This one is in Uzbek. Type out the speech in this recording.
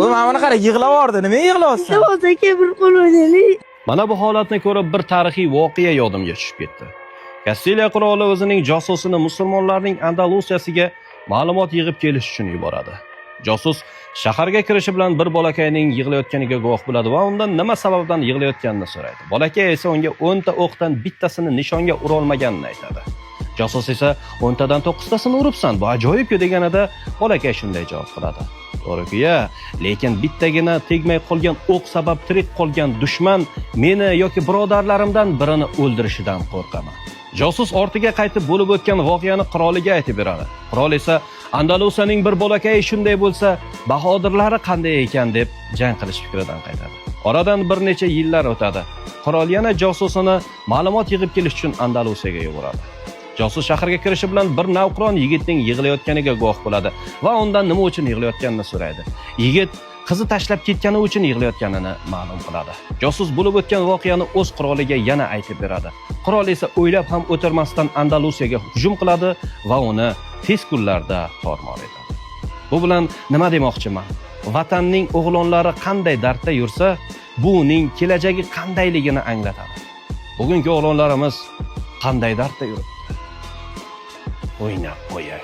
Mana buni qara, yig'lavordi. Nima yig'layapsan? Savod aka bir qo'l o'ynaylik. Mana bu holatni ko'rib bir tarixiy voqea yodimga tushib ketdi. Kastiliya qiroli o'zining josusini musulmonlarning Andalusiyasiga ma'lumot yig'ib kelish uchun yuboradi. Josus shaharga kirishi bilan bir bolakayning yig'layotganiga guvoh bo'ladi va undan nima sababdan yig'layotganini so'raydi. Bolakay esa unga 10 ta o'qdan bittasini nishonga ura olmaganini aytadi. Josus esa 10 tadan 9 tasini uribsan, bu ajoyib-ku deganida bolakay shunday javob qiladi. To'g'ri-ku-ya, lekin bittagina tegmay qolgan o'q sabab tirik qolgan dushman meni yoki birodarlarimdan birini o'ldirishidan qo'rqaman. Josus ortiga qaytib bo'lib o'tgan voqeani qiroliga aytib beradi. Qirol esa Andalusiyaning bir bolakayi shunday bo'lsa, bahodirlari qanday ekan deb jang qilish fikridan qaytadi. Oradan bir necha yillar o'tadi. Qirol yana josusini ma'lumot yig'ib kelish uchun Andalusiyaga yuboradi. Josus shaharga kirishi bilan bir navqiron yigitning yig'layotganiga guvoh bo'ladi va undan nima uchun yig'layotganini so'raydi. Yigit qizi tashlab ketgani uchun yig'layotganini ma'lum qiladi. Josus bo'lib o'tgan voqeani o'z qiroliga yana aytib beradi. Qirol esa o'ylab ham o'tirmasdan Andalusiyaga hujum qiladi va uni tez kunlarda tormor etadi. Bu bilan nima demoqchiman? Vatanning o'g'lonlari qanday dardda yursa, bu uning kelajagi qandayligini anglatadi. Bugungi o'g'lonlarimiz qanday dardda yuribdi? O'ynab qo'yay.